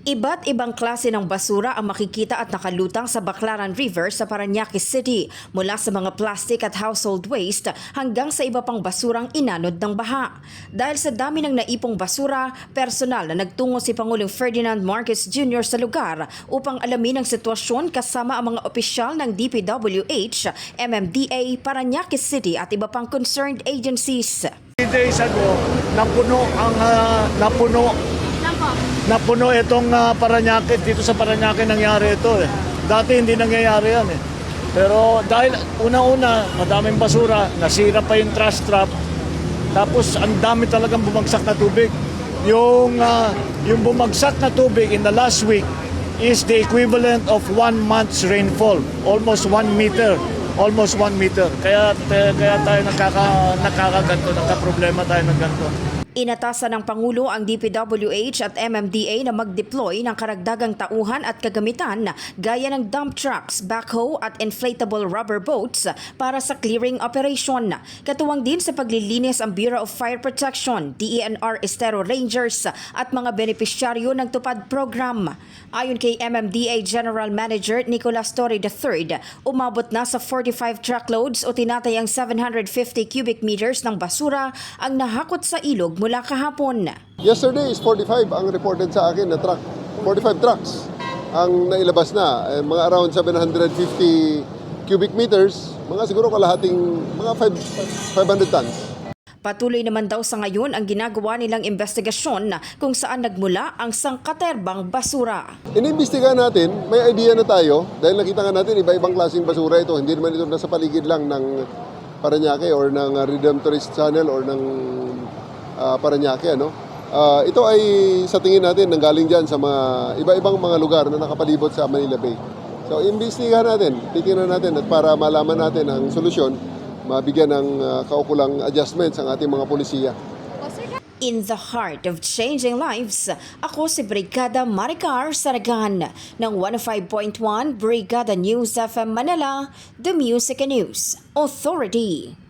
Iba't ibang klase ng basura ang makikita at nakalutang sa Baclaran River sa Parañaque City, mula sa mga plastic at household waste hanggang sa iba pang basurang inanod ng baha. Dahil sa dami ng naipong basura, personal na nagtungo si Pangulong Ferdinand Marcos Jr. sa lugar upang alamin ang sitwasyon kasama ang mga opisyal ng DPWH, MMDA, Parañaque City at iba pang concerned agencies. 3 days ago, napuno itong Parañaque. Dito sa Parañaque nangyari ito eh. Dati hindi nangyayari yan eh. Pero dahil una-una, madaming basura, nasira pa yung trash trap, tapos ang dami talagang bumagsak na tubig. Yung bumagsak na tubig in the last week is the equivalent of 1 month's rainfall, almost 1 meter. Almost 1 meter. Kaya tayo nakakaganto, nagka-problema tayo ng ganito. Inatasan ng Pangulo ang DPWH at MMDA na mag-deploy ng karagdagang tauhan at kagamitan gaya ng dump trucks, backhoe at inflatable rubber boats para sa clearing operation. Katuwang din sa paglilinis ang Bureau of Fire Protection, DENR Estero Rangers at mga benepisyaryo ng Tupad Program. Ayon kay MMDA General Manager Nicolas Torre III, umabot na sa 45 truckloads o tinatayang 750 cubic meters ng basura ang nahakot sa ilog mula kahapon. Yesterday is 45 ang reported sa akin na truck. 45 trucks ang nailabas na. Mga around 750 cubic meters, mga siguro kalahating mga 500 tons. Patuloy naman daw sa ngayon ang ginagawa nilang investigasyon kung saan nagmula ang sangkaterbang basura. Inimbestigahan natin, may idea na tayo dahil nakita nga natin iba-ibang klaseng basura ito. Hindi naman ito nasa paligid lang ng Parañaque or ng Redemptorist Channel or ng Parañaque. Ito ay sa tingin natin nanggaling dyan sa mga iba-ibang mga lugar na nakapalibot sa Manila Bay. So imbestigahan natin, titingnan natin at para malaman natin ang solusyon, mabigyan ng kaukulang adjustments ang ating mga polisiya. In the heart of changing lives, ako si Brigada Maricar Saragan ng 105.1 Brigada News FM Manila, The Music and News Authority.